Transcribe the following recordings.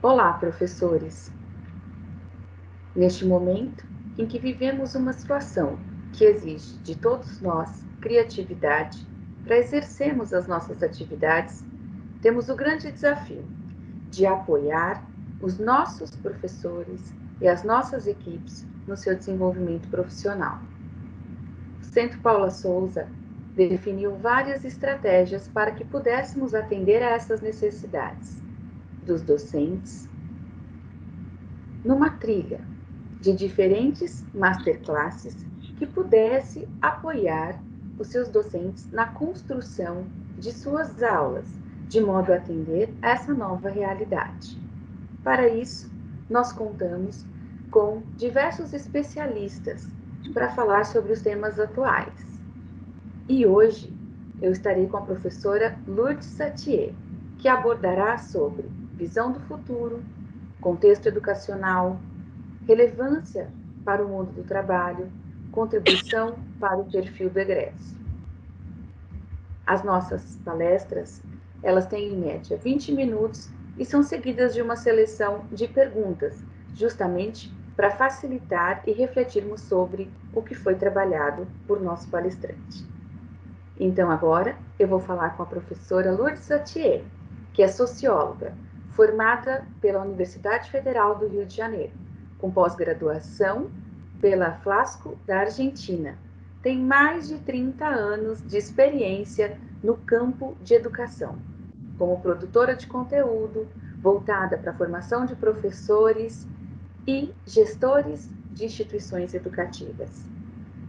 Olá, professores! Neste momento em que vivemos uma situação que exige de todos nós criatividade para exercermos as nossas atividades, temos o grande desafio de apoiar os nossos professores e as nossas equipes no seu desenvolvimento profissional. O Centro Paula Souza definiu várias estratégias para que pudéssemos atender a essas necessidades dos docentes numa trilha de diferentes masterclasses que pudesse apoiar os seus docentes na construção de suas aulas, de modo a atender a essa nova realidade. Para isso, nós contamos com diversos especialistas para falar sobre os temas atuais. E hoje eu estarei com a professora Lourdes Satier, que abordará sobre visão do futuro, contexto educacional, relevância para o mundo do trabalho, contribuição para o perfil do egresso. As nossas palestras, elas têm em média 20 minutos e são seguidas de uma seleção de perguntas, justamente para facilitar e refletirmos sobre o que foi trabalhado por nosso palestrante. Então agora eu vou falar com a professora Lourdes Satier, que é socióloga, formada pela Universidade Federal do Rio de Janeiro, com pós-graduação pela Flasco da Argentina. Tem mais de 30 anos de experiência no campo de educação, como produtora de conteúdo voltada para a formação de professores e gestores de instituições educativas.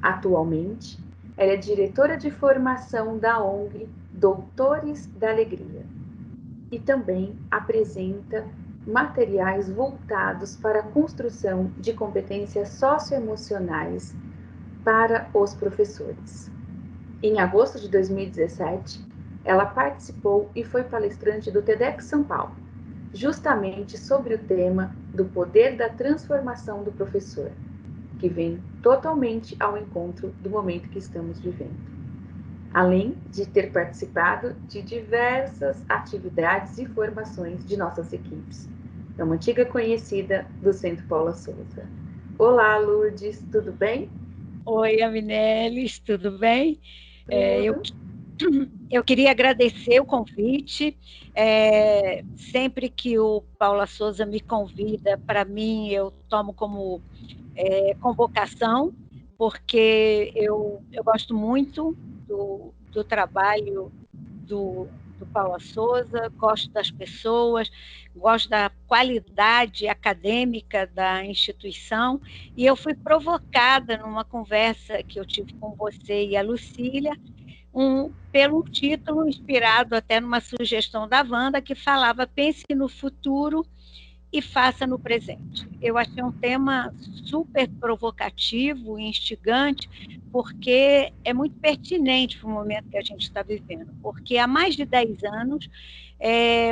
Atualmente, ela é diretora de formação da ONG Doutores da Alegria e também apresenta materiais voltados para a construção de competências socioemocionais para os professores. Em agosto de 2017, ela participou e foi palestrante do TEDx São Paulo, justamente sobre o tema do poder da transformação do professor, que vem totalmente ao encontro do momento que estamos vivendo. Além de ter participado de diversas atividades e formações de nossas equipes. É uma antiga conhecida do Centro Paula Souza. Olá, Lourdes, tudo bem? Oi, Aminelis, tudo bem? É, eu, Tudo. eu queria agradecer o convite. Sempre que o Paula Souza me convida, para mim, eu tomo como convocação, porque eu gosto muito do trabalho do Paula Souza, gosto das pessoas, gosto da qualidade acadêmica da instituição, e eu fui provocada numa conversa que eu tive com você e a Lucília, pelo título inspirado até numa sugestão da Wanda, que falava pense no futuro e faça no presente. Eu achei um tema super provocativo e instigante, porque é muito pertinente para o momento que a gente está vivendo. Porque há mais de 10 anos,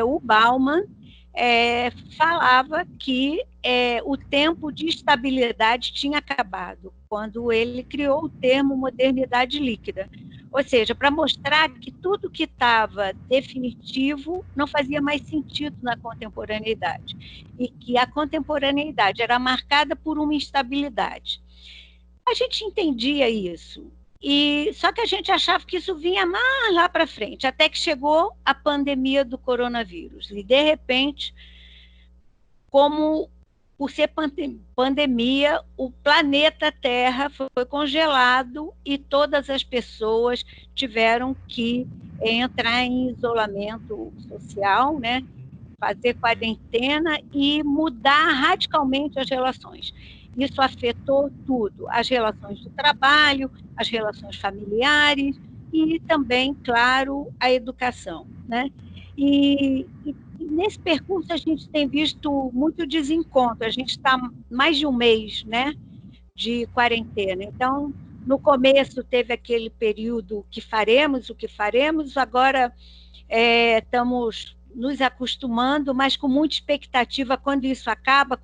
o Bauman falava que o tempo de estabilidade tinha acabado, quando ele criou o termo modernidade líquida. Ou seja, para mostrar que tudo que estava definitivo não fazia mais sentido na contemporaneidade, e que a contemporaneidade era marcada por uma instabilidade. A gente entendia isso, e só que a gente achava que isso vinha mais lá para frente, até que chegou a pandemia do coronavírus, e de repente, como por ser pandemia, o planeta Terra foi congelado e todas as pessoas tiveram que entrar em isolamento social, né? Fazer quarentena e mudar radicalmente as relações. Isso afetou tudo, as relações de trabalho, as relações familiares e também, claro, a educação, né? E nesse percurso a gente tem visto muito desencontro, a gente está mais de um mês, né, de quarentena. Então, no começo teve aquele período o que faremos, agora estamos nos acostumando, mas com muita expectativa quando isso acaba,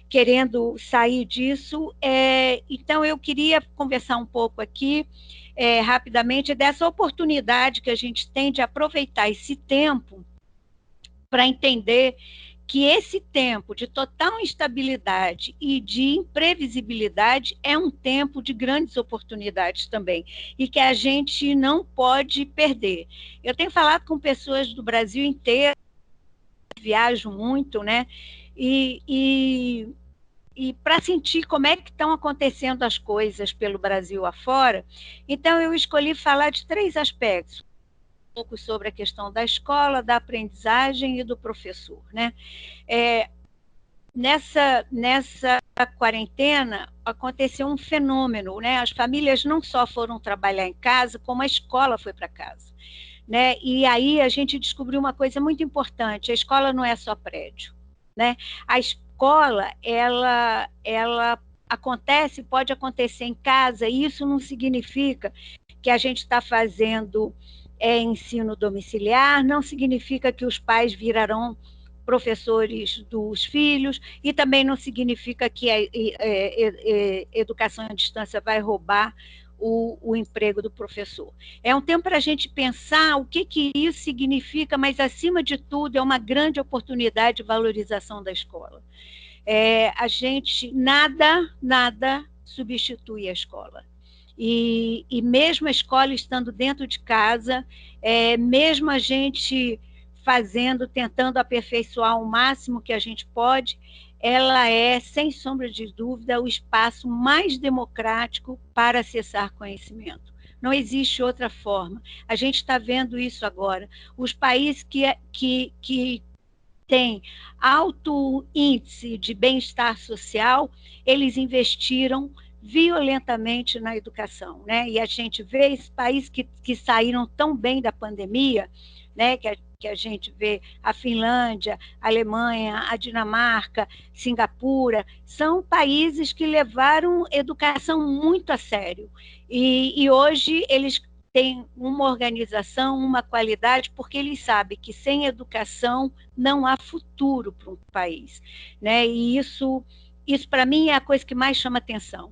querendo sair disso. Então, eu queria conversar um pouco aqui, rapidamente, dessa oportunidade que a gente tem de aproveitar esse tempo para entender que esse tempo de total instabilidade e de imprevisibilidade é um tempo de grandes oportunidades também, e que a gente não pode perder. Eu tenho falado com pessoas do Brasil inteiro, viajo muito, né? E para sentir como é que estão acontecendo as coisas pelo Brasil afora, então eu escolhi falar de 3 aspectos. Um pouco sobre a questão da escola, da aprendizagem e do professor, né? Nessa quarentena aconteceu um fenômeno, né? As famílias não só foram trabalhar em casa, como a escola foi para casa, né? E aí a gente descobriu uma coisa muito importante: a escola não é só prédio, né? A escola, ela acontece, pode acontecer em casa, e isso não significa que a gente está fazendo ensino domiciliar, não significa que os pais virarão professores dos filhos, e também não significa que a educação à distância vai roubar o emprego do professor. É um tempo para a gente pensar o que isso significa, mas, acima de tudo, é uma grande oportunidade de valorização da escola. A gente, nada substitui a escola. E mesmo a escola estando dentro de casa, mesmo a gente tentando aperfeiçoar o máximo que a gente pode, ela é, sem sombra de dúvida, o espaço mais democrático para acessar conhecimento. Não existe outra forma. A gente está vendo isso agora. Os países que têm alto índice de bem-estar social, eles investiram violentamente na educação, né? E a gente vê esses países que saíram tão bem da pandemia, né? Que a gente vê a Finlândia, a Alemanha, a Dinamarca, Singapura, são países que levaram educação muito a sério. E hoje eles têm uma organização, uma qualidade, porque eles sabem que sem educação não há futuro para um país, né? E isso para mim é a coisa que mais chama atenção.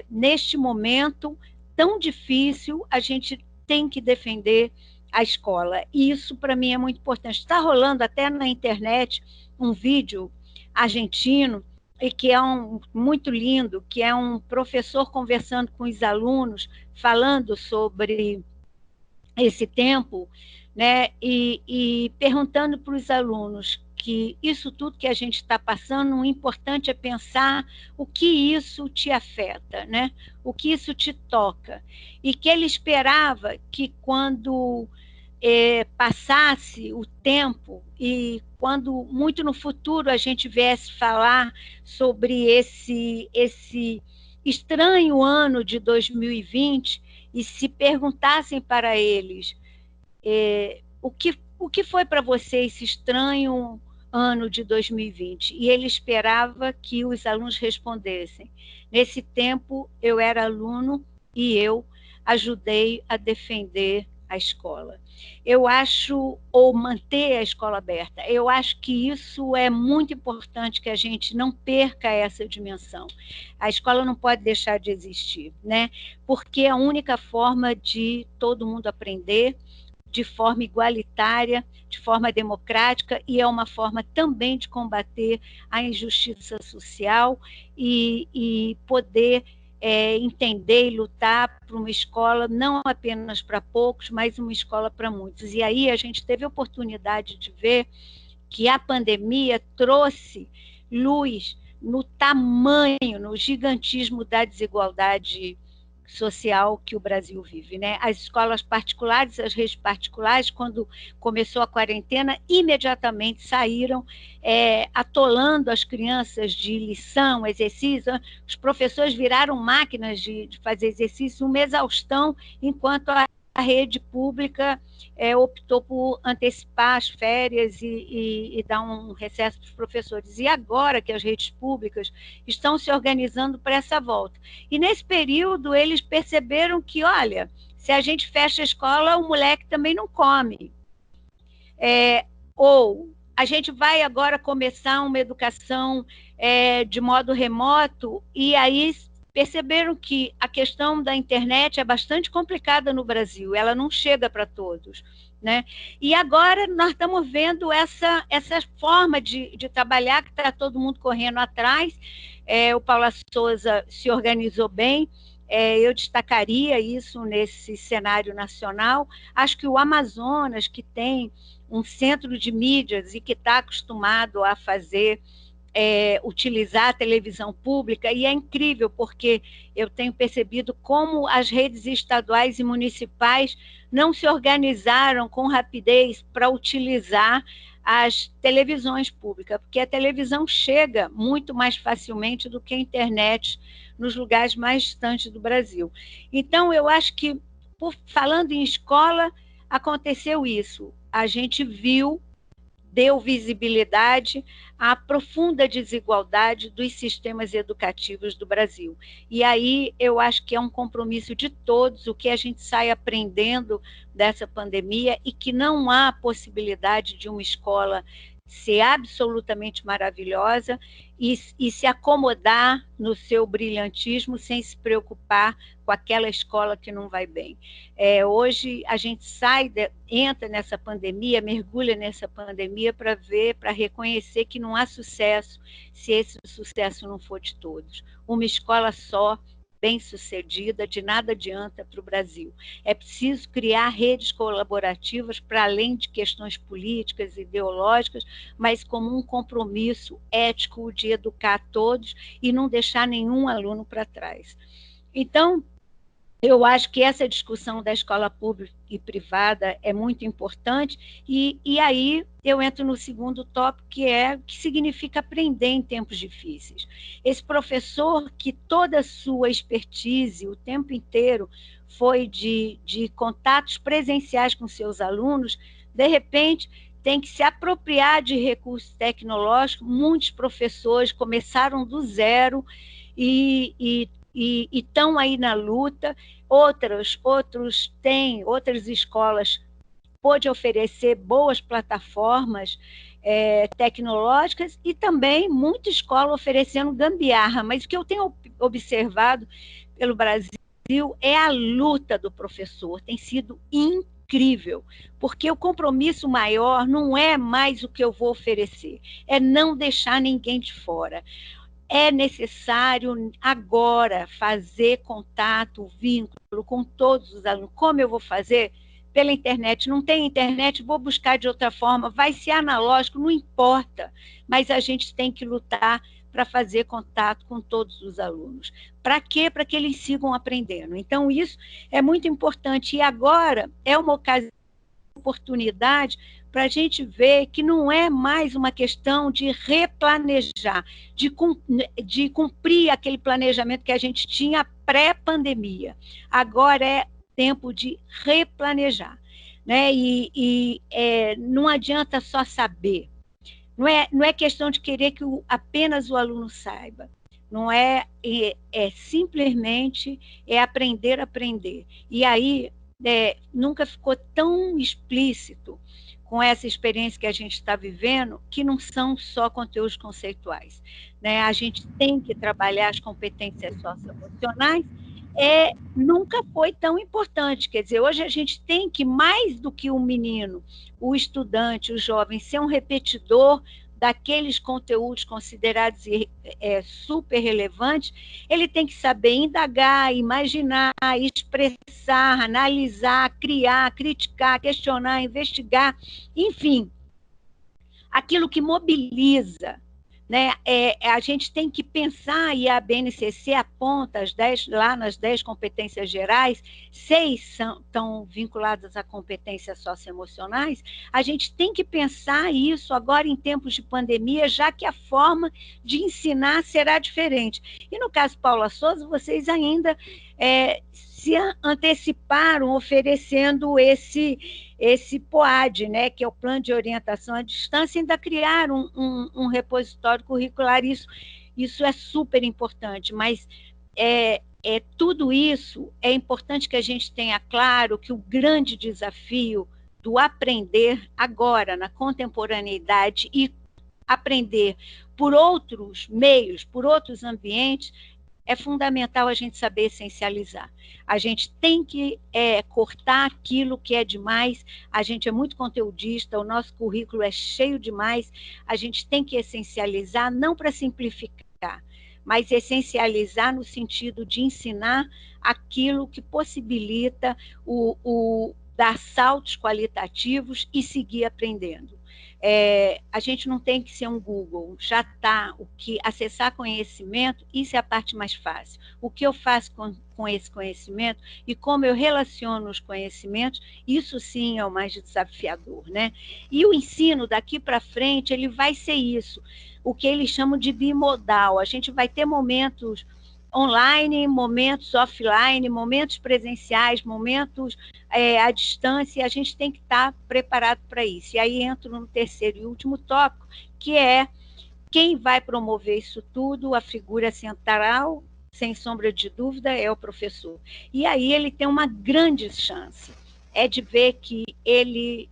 Neste momento tão difícil, a gente tem que defender a escola. E isso, para mim, é muito importante. Está rolando até na internet um vídeo argentino, e que é muito lindo, que é um professor conversando com os alunos, falando sobre esse tempo, né? E perguntando para os alunos que isso tudo que a gente está passando, o importante é pensar o que isso te afeta, né? O que isso te toca. E que ele esperava que, quando passasse o tempo e quando muito no futuro a gente viesse falar sobre esse estranho ano de 2020, e se perguntassem para eles o que foi para você esse estranho ano de 2020, e ele esperava que os alunos respondessem: nesse tempo eu era aluno e eu ajudei a defender a escola. Eu acho, ou manter a escola aberta, eu acho que isso é muito importante, que a gente não perca essa dimensão. A escola não pode deixar de existir, né? Porque é a única forma de todo mundo aprender de forma igualitária, de forma democrática, e é uma forma também de combater a injustiça social e poder entender e lutar por uma escola não apenas para poucos, mas uma escola para muitos. E aí a gente teve a oportunidade de ver que a pandemia trouxe luz no tamanho, no gigantismo da desigualdade social que o Brasil vive, né? As escolas particulares, as redes particulares, quando começou a quarentena, imediatamente saíram atolando as crianças de lição, exercício. Os professores viraram máquinas de fazer exercício, uma exaustão, enquanto a rede pública optou por antecipar as férias e dar um recesso para os professores. E agora que as redes públicas estão se organizando para essa volta. E nesse período eles perceberam que, olha, se a gente fecha a escola, o moleque também não come. Ou a gente vai agora começar uma educação de modo remoto, e aí perceberam que a questão da internet é bastante complicada no Brasil, ela não chega para todos. né? E agora nós estamos vendo essa forma de trabalhar, que está todo mundo correndo atrás. O Paula Souza se organizou bem, eu destacaria isso nesse cenário nacional. Acho que o Amazonas, que tem um centro de mídias e que está acostumado a fazer, utilizar a televisão pública, e é incrível, porque eu tenho percebido como as redes estaduais e municipais não se organizaram com rapidez para utilizar as televisões públicas, porque a televisão chega muito mais facilmente do que a internet nos lugares mais distantes do Brasil. Então, eu acho que, falando em escola, aconteceu isso. A gente viu, deu visibilidade à profunda desigualdade dos sistemas educativos do Brasil. E aí eu acho que é um compromisso de todos o que a gente sai aprendendo dessa pandemia, e que não há possibilidade de uma escola ser absolutamente maravilhosa e se acomodar no seu brilhantismo sem se preocupar com aquela escola que não vai bem. Hoje a gente entra nessa pandemia, mergulha nessa pandemia para ver, para reconhecer que não há sucesso se esse sucesso não for de todos. Uma escola só, bem-sucedida, de nada adianta para o Brasil. É preciso criar redes colaborativas para além de questões políticas, ideológicas, mas como um compromisso ético de educar todos e não deixar nenhum aluno para trás. Então, eu acho que essa discussão da escola pública e privada é muito importante, e aí eu entro no segundo tópico, que significa aprender em tempos difíceis. Esse professor que toda a sua expertise, o tempo inteiro, foi de contatos presenciais com seus alunos, de repente tem que se apropriar de recursos tecnológicos. Muitos professores começaram do zero e estão aí na luta. Outras escolas podem oferecer boas plataformas tecnológicas, e também muita escola oferecendo gambiarra, mas o que eu tenho observado pelo Brasil é a luta do professor, tem sido incrível, porque o compromisso maior não é mais o que eu vou oferecer, é não deixar ninguém de fora. É necessário agora fazer contato, vínculo com todos os alunos. Como eu vou fazer? Pela internet. Não tem internet, vou buscar de outra forma, vai ser analógico, não importa, mas a gente tem que lutar para fazer contato com todos os alunos. Para quê? Para que eles sigam aprendendo. Então, isso é muito importante. E agora é uma oportunidade para a gente ver que não é mais uma questão de replanejar, de cumprir aquele planejamento que a gente tinha pré-pandemia. Agora é tempo de replanejar, né? Não adianta só saber. Não é questão de querer que apenas o aluno saiba. Não é simplesmente aprender a aprender. E aí nunca ficou tão explícito com essa experiência que a gente está vivendo, que não são só conteúdos conceituais, né? A gente tem que trabalhar as competências socioemocionais, nunca foi tão importante. Quer dizer, hoje a gente tem que, mais do que o menino, o estudante, o jovem, ser um repetidor daqueles conteúdos considerados super relevantes, ele tem que saber indagar, imaginar, expressar, analisar, criar, criticar, questionar, investigar, enfim, aquilo que mobiliza, né? A gente tem que pensar, e a BNCC aponta lá nas 10 competências gerais, 6 estão vinculadas a competências socioemocionais. A gente tem que pensar isso agora em tempos de pandemia, já que a forma de ensinar será diferente. E no caso Paula Souza, vocês ainda se anteciparam oferecendo esse POAD, né, que é o Plano de Orientação à Distância, ainda criaram um repositório curricular. Isso é super importante, mas tudo isso é importante que a gente tenha claro que o grande desafio do aprender agora, na contemporaneidade, e aprender por outros meios, por outros ambientes, é fundamental a gente saber essencializar. A gente tem que cortar aquilo que é demais, a gente é muito conteudista, o nosso currículo é cheio demais, a gente tem que essencializar, não para simplificar, mas essencializar no sentido de ensinar aquilo que possibilita dar saltos qualitativos e seguir aprendendo. A gente não tem que ser um Google, já está, acessar conhecimento, isso é a parte mais fácil. O que eu faço com esse conhecimento e como eu relaciono os conhecimentos, isso sim é o mais desafiador, né? E o ensino daqui para frente, ele vai ser isso, o que eles chamam de bimodal. A gente vai ter momentos online, momentos offline, momentos presenciais, momentos à distância, e a gente tem que estar preparado para isso. E aí entro no terceiro e último tópico, que é quem vai promover isso tudo, a figura central, sem sombra de dúvida, é o professor. E aí ele tem uma grande chance, de ver que ele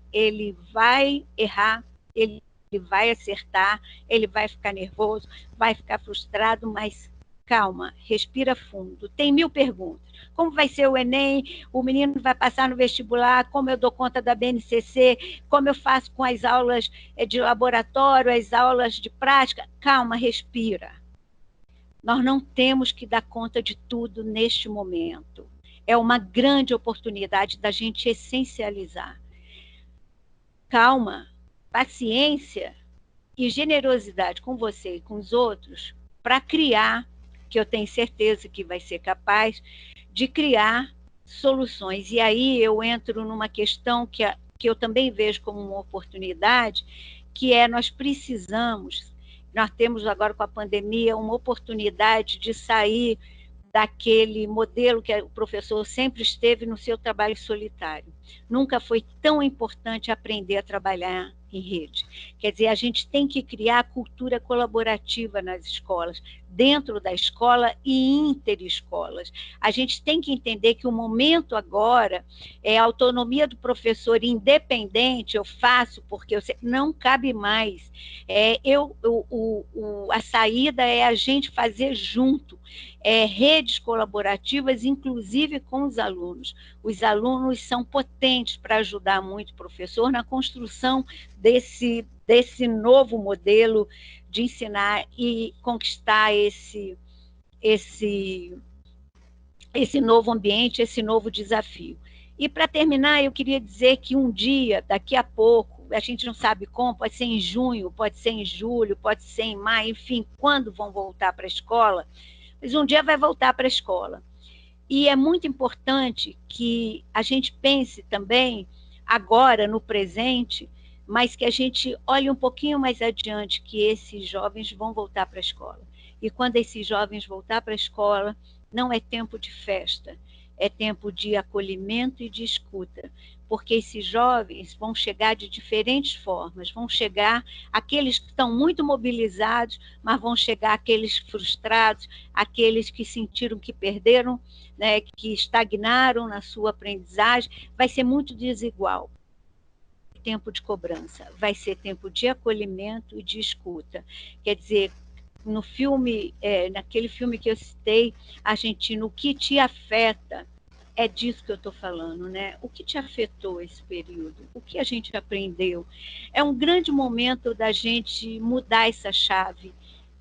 vai errar, ele vai acertar, ele vai ficar nervoso, vai ficar frustrado, mas calma, respira fundo. Tem 1000 perguntas. Como vai ser o Enem? O menino vai passar no vestibular? Como eu dou conta da BNCC? Como eu faço com as aulas de laboratório, as aulas de prática? Calma, respira. Nós não temos que dar conta de tudo neste momento. É uma grande oportunidade da gente essencializar. Calma, paciência e generosidade com você e com os outros para criar, que eu tenho certeza que vai ser capaz de criar soluções. E aí eu entro numa questão que eu também vejo como uma oportunidade, que nós temos agora com a pandemia uma oportunidade de sair daquele modelo que o professor sempre esteve no seu trabalho solitário. Nunca foi tão importante aprender a trabalhar em rede. Quer dizer, a gente tem que criar cultura colaborativa nas escolas, dentro da escola e interescolas. A gente tem que entender que o momento agora é a autonomia do professor independente, eu faço porque eu sei, não cabe mais. A saída é a gente fazer junto, redes colaborativas, inclusive com os alunos. Os alunos são potentes para ajudar muito o professor na construção desse novo modelo de ensinar e conquistar esse novo ambiente, esse novo desafio. E, para terminar, eu queria dizer que um dia, daqui a pouco, a gente não sabe como, pode ser em junho, pode ser em julho, pode ser em maio, enfim, quando vão voltar para a escola, mas um dia vai voltar para a escola. E é muito importante que a gente pense também, agora, no presente, mas que a gente olhe um pouquinho mais adiante, que esses jovens vão voltar para a escola. E quando esses jovens voltar para a escola, não é tempo de festa, é tempo de acolhimento e de escuta, porque esses jovens vão chegar de diferentes formas, vão chegar aqueles que estão muito mobilizados, mas vão chegar aqueles frustrados, aqueles que sentiram que perderam, né, que estagnaram na sua aprendizagem, vai ser muito desigual. Tempo de cobrança, vai ser tempo de acolhimento e de escuta. Quer dizer, no filme, naquele filme que eu citei, argentino, o que te afeta, é disso que eu estou falando, né? O que te afetou esse período? O que a gente aprendeu? É um grande momento da gente mudar essa chave,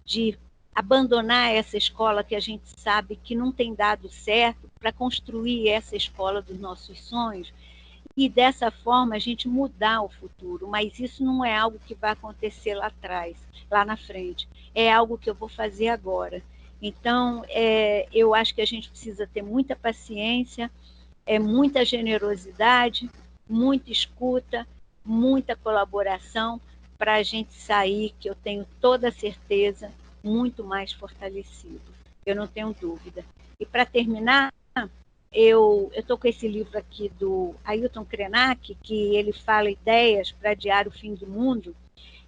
de abandonar essa escola que a gente sabe que não tem dado certo, para construir essa escola dos nossos sonhos, e dessa forma a gente mudar o futuro, mas isso não é algo que vai acontecer lá atrás, lá na frente, é algo que eu vou fazer agora. Então, eu acho que a gente precisa ter muita paciência, muita generosidade, muita escuta, muita colaboração, para a gente sair, que eu tenho toda a certeza, muito mais fortalecido, eu não tenho dúvida. E para terminar, eu estou com esse livro aqui do Ailton Krenak, que ele fala ideias para adiar o fim do mundo,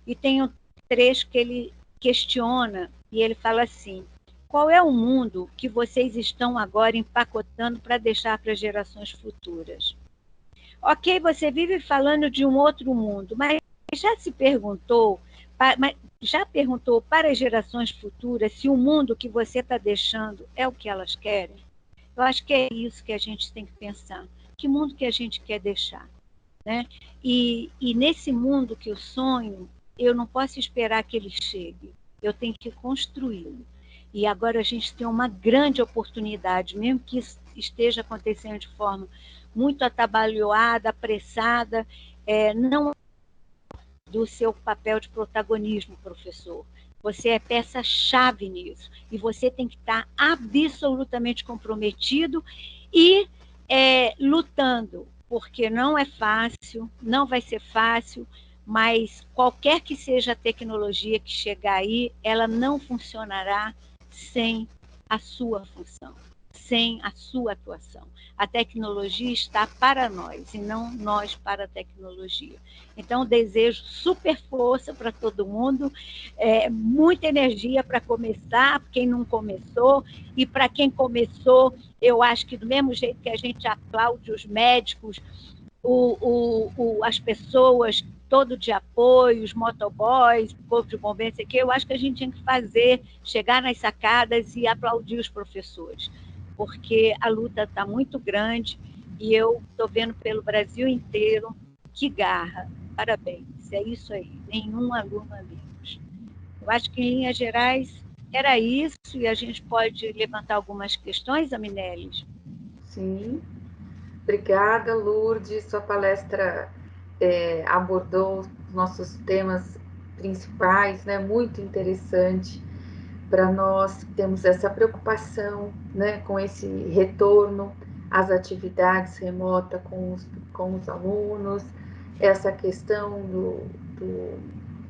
e tem um trecho que ele questiona, e ele fala assim: qual é o mundo que vocês estão agora empacotando para deixar para gerações futuras? Ok, você vive falando de um outro mundo, mas já se perguntou já perguntou para as gerações futuras se o mundo que você está deixando é o que elas querem? Eu acho que é isso que a gente tem que pensar. Que mundo que a gente quer deixar? Né? E nesse mundo que eu sonho, eu não posso esperar que ele chegue. Eu tenho que construí-lo. E agora a gente tem uma grande oportunidade, mesmo que isso esteja acontecendo de forma muito atabalhoada, apressada, não do seu papel de protagonismo, professor. Você é peça-chave nisso. E você tem que estar absolutamente comprometido e lutando, porque não é fácil, não vai ser fácil, mas qualquer que seja a tecnologia que chegar aí, ela não funcionará sem a sua função, sem a sua atuação. A tecnologia está para nós e não nós para a tecnologia. Então, desejo super força para todo mundo, muita energia para começar, quem não começou, e para quem começou, eu acho que do mesmo jeito que a gente aplaude os médicos, as pessoas, todo de apoio, os motoboys, o povo de bombeiros, eu acho que a gente tinha que fazer, chegar nas sacadas e aplaudir os professores, porque a luta está muito grande e eu estou vendo pelo Brasil inteiro. Que garra, parabéns, é isso aí, nenhum aluno a menos. Eu acho que, em linhas gerais, era isso, e a gente pode levantar algumas questões, Aminelis? Sim. Obrigada, Lourdes. Sua palestra abordou os nossos temas principais, né? Muito interessante para nós. Temos essa preocupação, né, com esse retorno às atividades remotas com os alunos, essa questão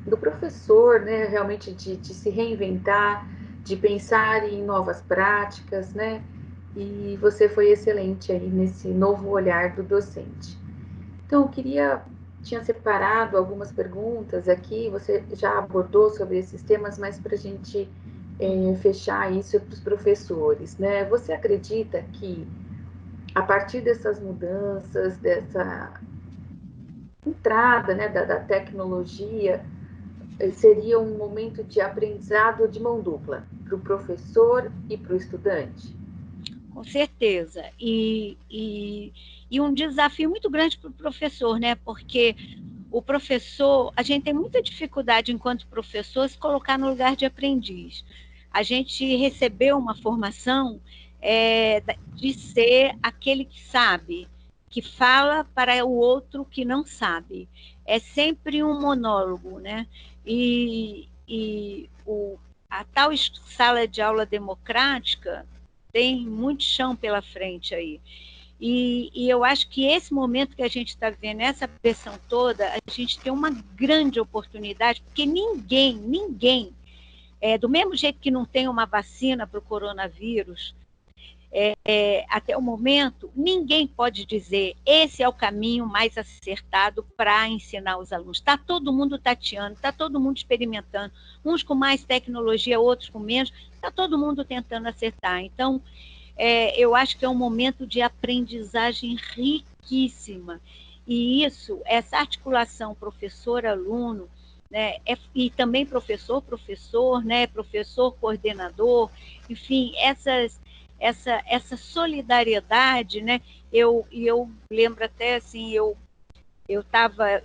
do professor, né, realmente de se reinventar, de pensar em novas práticas, né? E você foi excelente aí nesse novo olhar do docente. Então, tinha separado algumas perguntas aqui, você já abordou sobre esses temas, mas para a gente fechar isso para os professores, né? Você acredita que a partir dessas mudanças, dessa entrada, né, da tecnologia, seria um momento de aprendizado de mão dupla, para o professor e para o estudante? Com certeza. E um desafio muito grande para o professor, né? Porque o professor, a gente tem muita dificuldade, enquanto professor, se colocar no lugar de aprendiz. A gente recebeu uma formação de ser aquele que sabe, que fala para o outro que não sabe. É sempre um monólogo, né? A tal sala de aula democrática tem muito chão pela frente aí. E eu acho que esse momento que a gente está vivendo, essa pressão toda, a gente tem uma grande oportunidade, porque ninguém, do mesmo jeito que não tem uma vacina para o coronavírus, até o momento, ninguém pode dizer esse é o caminho mais acertado para ensinar os alunos. Está todo mundo tateando, está todo mundo experimentando, uns com mais tecnologia, outros com menos, está todo mundo tentando acertar. Então, eu acho que é um momento de aprendizagem riquíssima. E isso, essa articulação professor-aluno, né, e também professor-professor, né, professor-coordenador, enfim, essa solidariedade, né, eu lembro até assim, eu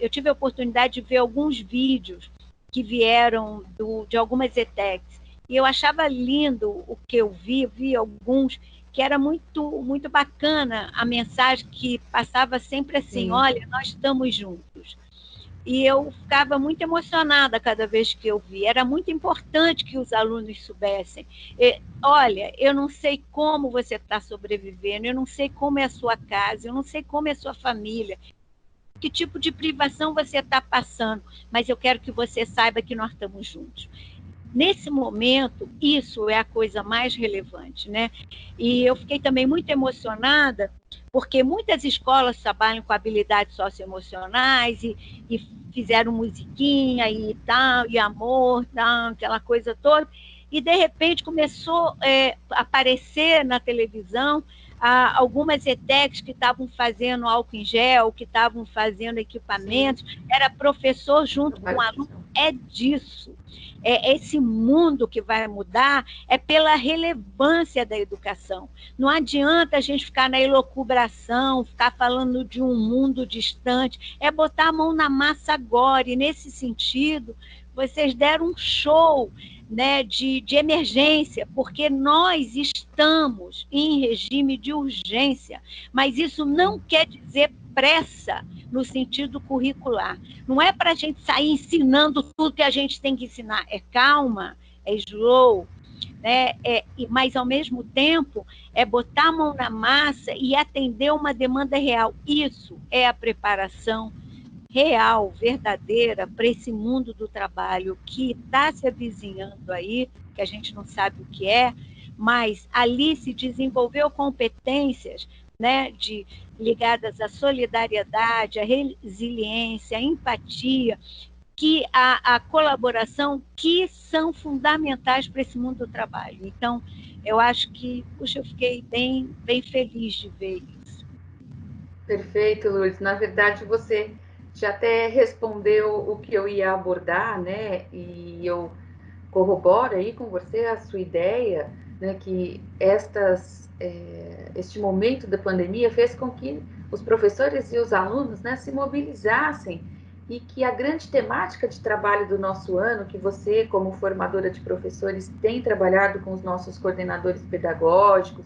tive a oportunidade de ver alguns vídeos que vieram de algumas ETECs, e eu achava lindo o que eu vi alguns, que era muito, muito bacana a mensagem que passava sempre assim: olha, nós estamos juntos. E eu ficava muito emocionada cada vez que eu via. Era muito importante que os alunos soubessem. Olha, eu não sei como você está sobrevivendo, eu não sei como é a sua casa, eu não sei como é a sua família, que tipo de privação você está passando, mas eu quero que você saiba que nós estamos juntos. Nesse momento, isso é a coisa mais relevante, né? E eu fiquei também muito emocionada, porque muitas escolas trabalham com habilidades socioemocionais e fizeram musiquinha e tal, e amor, tal, aquela coisa toda, e de repente começou a aparecer na televisão algumas ETECs que estavam fazendo álcool em gel, que estavam fazendo equipamentos, era professor junto com aluno, é disso. Esse mundo que vai mudar é pela relevância da educação. Não adianta a gente ficar na elucubração, ficar falando de um mundo distante, é botar a mão na massa agora, e nesse sentido, vocês deram um show, né, de emergência, porque nós estamos em regime de urgência, mas isso não quer dizer pressa no sentido curricular. Não é para a gente sair ensinando tudo que a gente tem que ensinar, é calma, é slow, né? Mas, ao mesmo tempo, é botar a mão na massa e atender uma demanda real. Isso é a preparação real, verdadeira, para esse mundo do trabalho que está se avizinhando aí, que a gente não sabe o que é, mas ali se desenvolveu competências, né, ligadas à solidariedade, à resiliência, à empatia, que a colaboração, que são fundamentais para esse mundo do trabalho. Então, eu acho que, puxa, eu fiquei bem, bem feliz de ver isso. Perfeito, Lourdes. Na verdade, você já até respondeu o que eu ia abordar, né? E eu corroboro aí com você a sua ideia, né? Que este momento da pandemia fez com que os professores e os alunos, né, se mobilizassem, e que a grande temática de trabalho do nosso ano, que você, como formadora de professores, tem trabalhado com os nossos coordenadores pedagógicos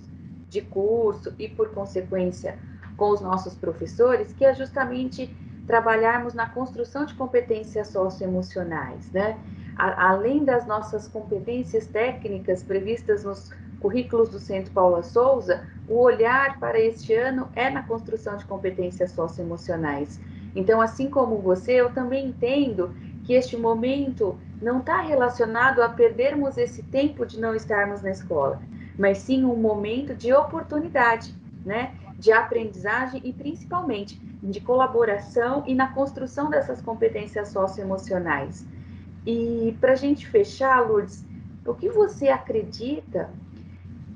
de curso e, por consequência, com os nossos professores, que é justamente trabalharmos na construção de competências socioemocionais, né? Além das nossas competências técnicas previstas nos currículos do Centro Paula Souza, o olhar para este ano é na construção de competências socioemocionais. Então, assim como você, eu também entendo que este momento não está relacionado a perdermos esse tempo de não estarmos na escola, mas sim um momento de oportunidade, né? De aprendizagem e, principalmente, de colaboração e na construção dessas competências socioemocionais. E para a gente fechar, Lourdes, o que você acredita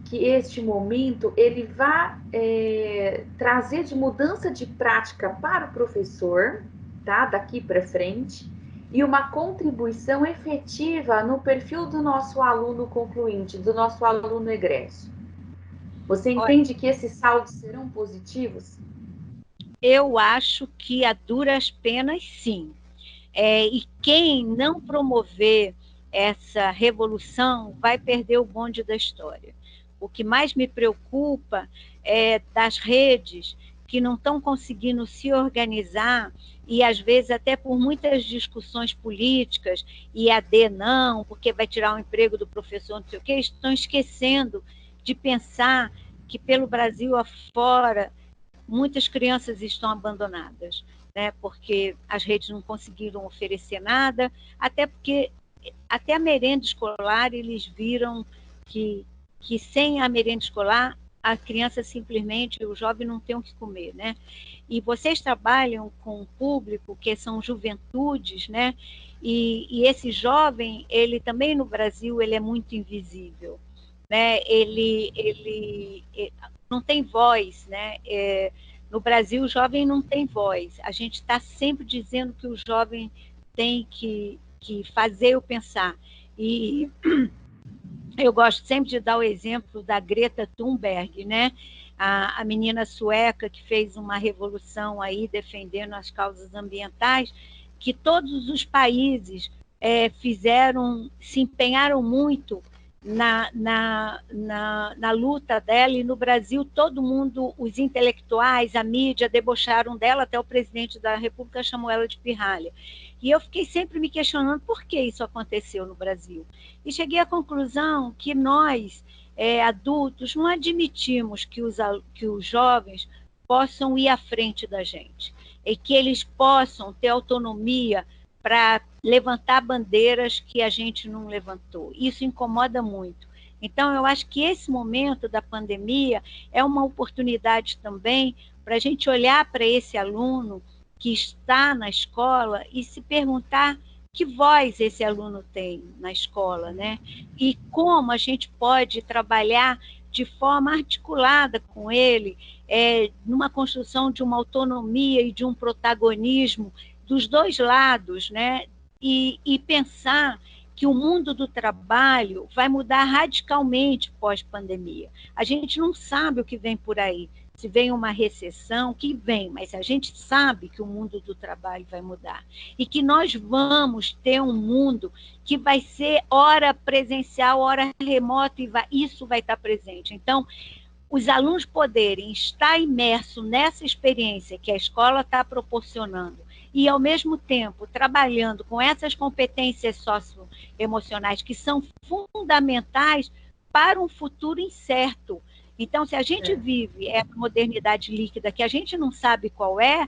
que este momento ele vai trazer de mudança de prática para o professor, tá? Daqui para frente, e uma contribuição efetiva no perfil do nosso aluno concluinte, do nosso aluno egresso? Você entende que esses saldos serão positivos? Eu acho que a duras penas, sim. E quem não promover essa revolução vai perder o bonde da história. O que mais me preocupa é das redes que não estão conseguindo se organizar, e às vezes até por muitas discussões políticas, e AD não, porque vai tirar o emprego do professor, não sei o quê, estão esquecendo de pensar que pelo Brasil afora muitas crianças estão abandonadas, né? Porque as redes não conseguiram oferecer nada, até porque até a merenda escolar eles viram que sem a merenda escolar a criança simplesmente, o jovem não tem o que comer, né? E vocês trabalham com um público que são juventudes, né? E esse jovem, ele também no Brasil, ele é muito invisível, né? Ele não tem voz, né? No Brasil, o jovem não tem voz. A gente está sempre dizendo que o jovem tem que fazer o pensar. E eu gosto sempre de dar o exemplo da Greta Thunberg, né? A menina sueca que fez uma revolução aí defendendo as causas ambientais, que todos os países se empenharam muito na luta dela, e no Brasil todo mundo, os intelectuais, a mídia, debocharam dela, até o presidente da República chamou ela de pirralha. E eu fiquei sempre me questionando por que isso aconteceu no Brasil. E cheguei à conclusão que nós, adultos, não admitimos que os jovens possam ir à frente da gente, e que eles possam ter autonomia para levantar bandeiras que a gente não levantou. Isso incomoda muito. Então, eu acho que esse momento da pandemia é uma oportunidade também para a gente olhar para esse aluno que está na escola e se perguntar que voz esse aluno tem na escola, né? E como a gente pode trabalhar de forma articulada com ele, numa construção de uma autonomia e de um protagonismo dos dois lados, né? E pensar que o mundo do trabalho vai mudar radicalmente pós-pandemia. A gente não sabe o que vem por aí. Se vem uma recessão, que vem, mas a gente sabe que o mundo do trabalho vai mudar. E que nós vamos ter um mundo que vai ser hora presencial, hora remota, e isso vai estar presente. Então, os alunos poderem estar imersos nessa experiência que a escola está proporcionando e, ao mesmo tempo, trabalhando com essas competências socioemocionais que são fundamentais para um futuro incerto. Então, se a gente vive essa modernidade líquida que a gente não sabe qual é,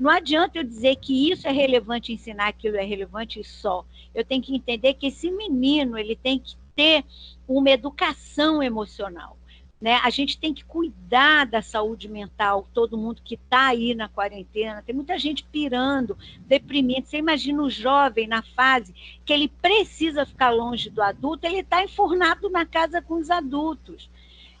não adianta eu dizer que isso é relevante, ensinar aquilo é relevante e só. Eu tenho que entender que esse menino ele tem que ter uma educação emocional. Né? A gente tem que cuidar da saúde mental, todo mundo que está aí na quarentena, tem muita gente pirando, deprimindo. Você imagina o jovem na fase que ele precisa ficar longe do adulto, ele está enfurnado na casa com os adultos.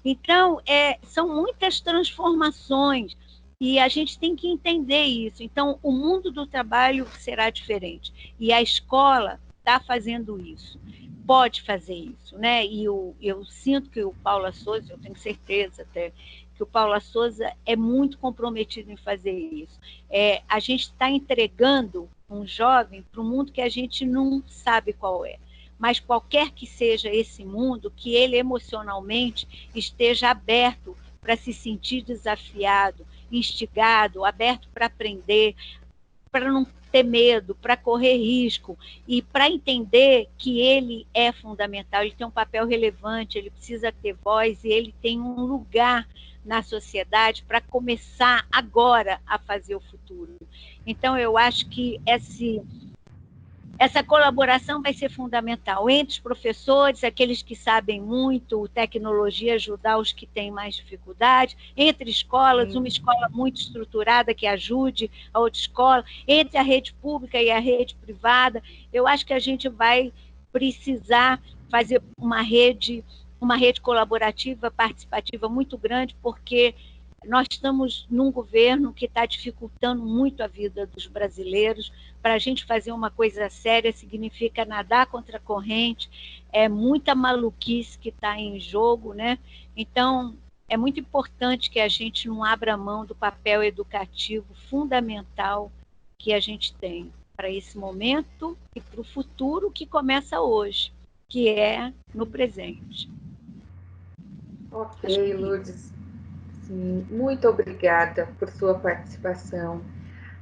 Então, são muitas transformações e a gente tem que entender isso. Então, o mundo do trabalho será diferente e a escola está fazendo isso. Pode fazer isso, né? E eu sinto que o Paula Souza, eu tenho certeza até, que o Paula Souza é muito comprometido em fazer isso. A gente está entregando um jovem para um mundo que a gente não sabe qual é. Mas qualquer que seja esse mundo, que ele emocionalmente esteja aberto para se sentir desafiado, instigado, aberto para aprender, para não ter medo, para correr risco e para entender que ele é fundamental, ele tem um papel relevante, ele precisa ter voz e ele tem um lugar na sociedade para começar agora a fazer o futuro. Então, eu acho que essa colaboração vai ser fundamental entre os professores, aqueles que sabem muito, tecnologia, ajudar os que têm mais dificuldade, entre escolas, uma escola muito estruturada que ajude a outra escola, entre a rede pública e a rede privada. Eu acho que a gente vai precisar fazer uma rede colaborativa, participativa muito grande, porque nós estamos num governo que está dificultando muito a vida dos brasileiros. Para a gente fazer uma coisa séria significa nadar contra a corrente, é muita maluquice que está em jogo, né? Então, é muito importante que a gente não abra mão do papel educativo fundamental que a gente tem para esse momento e para o futuro que começa hoje, que é no presente. Ok, Lourdes. Sim, muito obrigada por sua participação.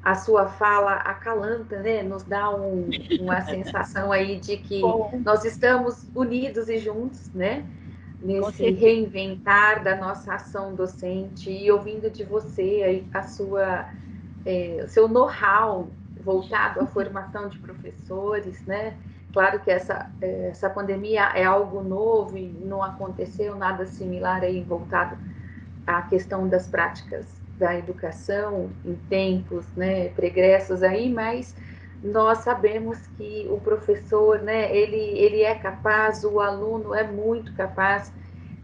A sua fala acalanta, né? Nos dá uma sensação aí de que nós estamos unidos e juntos, né? Nesse reinventar da nossa ação docente e ouvindo de você aí o seu know-how voltado à formação de professores, né? Claro que essa pandemia é algo novo e não aconteceu nada similar aí voltado à questão das práticas da educação em tempos, né, pregressos aí, mas nós sabemos que o professor, né, ele é capaz, o aluno é muito capaz,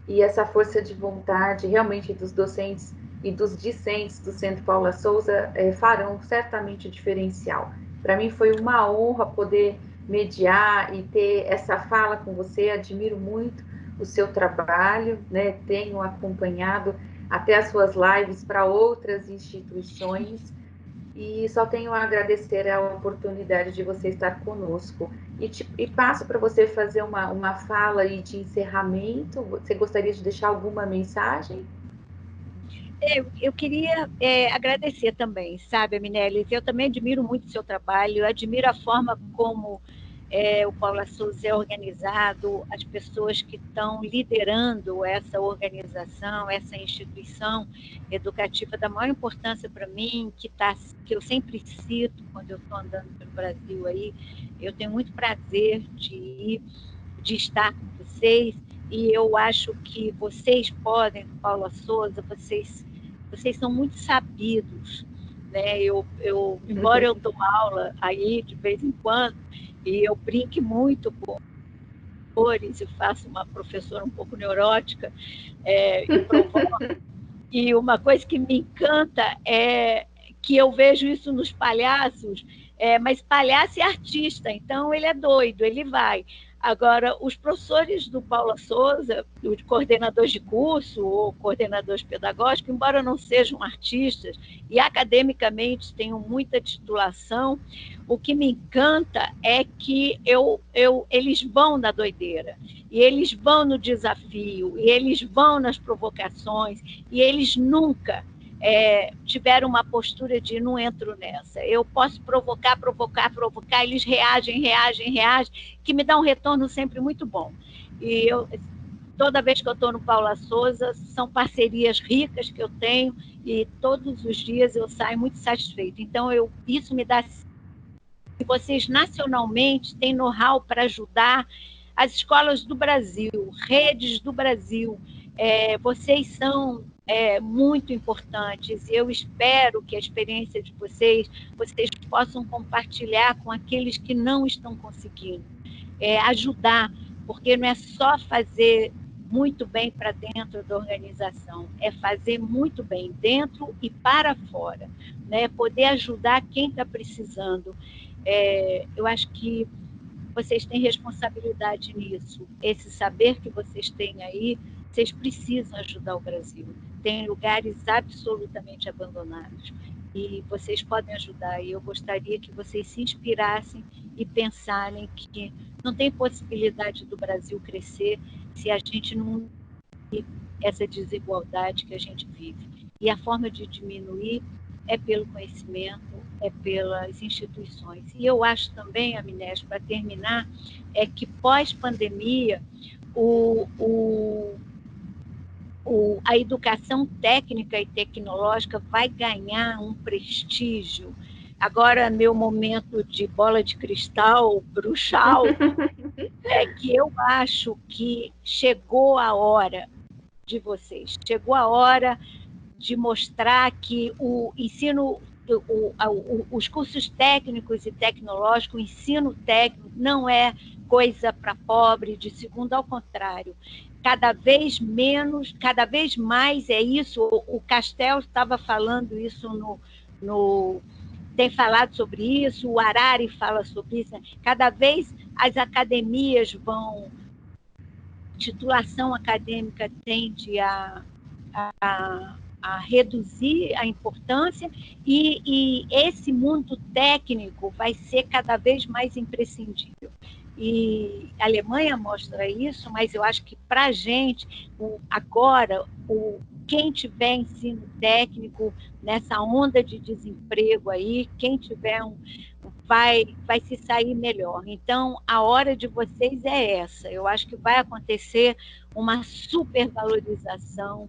e essa força de vontade realmente dos docentes e dos discentes do Centro Paula Souza farão certamente o diferencial. Para mim foi uma honra poder mediar e ter essa fala com você, admiro muito o seu trabalho, né, tenho acompanhado até as suas lives para outras instituições, e só tenho a agradecer a oportunidade de você estar conosco. E passo para você fazer uma fala aí de encerramento. Você gostaria de deixar alguma mensagem? Eu queria agradecer também, sabe, Minelli? Eu também admiro muito o seu trabalho, eu admiro a forma como o Paula Souza é organizado, as pessoas que estão liderando essa organização, essa instituição educativa da maior importância para mim, que eu sempre cito quando eu estou andando pelo Brasil aí. Eu tenho muito prazer de estar com vocês, e eu acho que vocês podem, Paula Souza, vocês são muito sabidos, né? Embora eu dou aula aí de vez em quando, e eu brinque muito com cores, e faço uma professora um pouco neurótica, e uma coisa que me encanta é que eu vejo isso nos palhaços, Mas palhaço é artista, então ele é doido, ele vai. Agora, os professores do Paula Souza, os coordenadores de curso ou coordenadores pedagógicos, embora não sejam artistas e academicamente tenham muita titulação, o que me encanta é que eles vão na doideira, e eles vão no desafio, e eles vão nas provocações, e eles nunca tiveram uma postura de não entro nessa. Eu posso provocar, eles reagem, que me dá um retorno sempre muito bom. E toda vez que eu estou no Paula Souza, são parcerias ricas que eu tenho, e todos os dias eu saio muito satisfeita. Então, isso me dá... E vocês, nacionalmente, têm know-how para ajudar as escolas do Brasil, redes do Brasil. Vocês são muito importantes, e eu espero que a experiência de vocês possam compartilhar com aqueles que não estão conseguindo, ajudar, porque não é só fazer muito bem para dentro da organização, é fazer muito bem dentro e para fora, né? Poder ajudar quem está precisando. Eu acho que vocês têm responsabilidade nisso. Esse saber que vocês têm aí, vocês precisam ajudar o Brasil. Tem lugares absolutamente abandonados e vocês podem ajudar. E eu gostaria que vocês se inspirassem e pensarem que não tem possibilidade do Brasil crescer se a gente não diminuir essa desigualdade que a gente vive. E a forma de diminuir é pelo conhecimento, é pelas instituições. E eu acho também, Amines, para terminar, que pós-pandemia a educação técnica e tecnológica vai ganhar um prestígio. Agora, meu momento de bola de cristal, bruxal, é que eu acho que chegou a hora de vocês, chegou a hora de mostrar que o ensino, os cursos técnicos e tecnológicos, o ensino técnico não é coisa para pobre, de segundo, ao contrário. Cada vez menos, cada vez mais é isso. O Castel estava falando isso tem falado sobre isso, o Harari fala sobre isso. Cada vez as academias titulação acadêmica tende a reduzir a importância, e esse mundo técnico vai ser cada vez mais imprescindível. E a Alemanha mostra isso, mas eu acho que para a gente, agora, quem tiver ensino técnico nessa onda de desemprego aí, quem tiver vai se sair melhor. Então, a hora de vocês é essa. Eu acho que vai acontecer uma supervalorização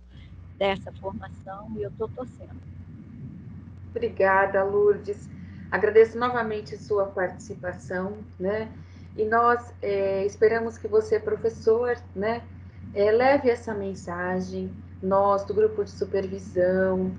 dessa formação, e eu estou torcendo. Obrigada, Lourdes. Agradeço novamente sua participação, né? E nós esperamos que você, professor, né, leve essa mensagem. Nós, do grupo de supervisão,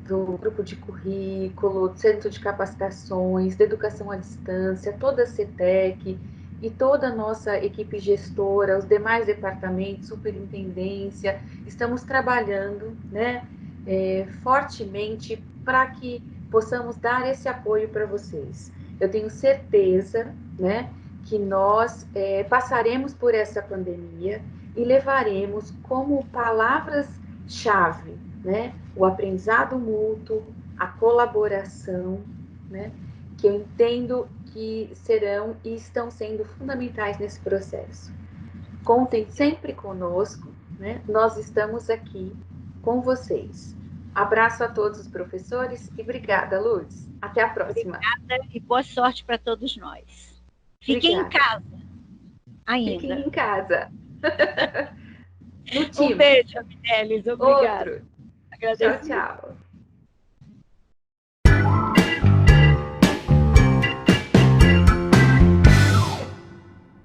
do grupo de currículo, do Centro de Capacitações, da Educação à Distância, toda a CETEC e toda a nossa equipe gestora, os demais departamentos, superintendência, estamos trabalhando, né, fortemente para que possamos dar esse apoio para vocês. Eu tenho certeza, né, que nós passaremos por essa pandemia e levaremos como palavras-chave, né, o aprendizado mútuo, a colaboração, né, que eu entendo que serão e estão sendo fundamentais nesse processo. Contem sempre conosco, né? Nós estamos aqui com vocês. Abraço a todos os professores e obrigada, Lourdes. Até a próxima. Obrigada e boa sorte para todos nós. Fiquem em casa ainda. Fiquem em casa. No time. Um beijo, Aminelis. Obrigada. Outro. Tchau, tchau.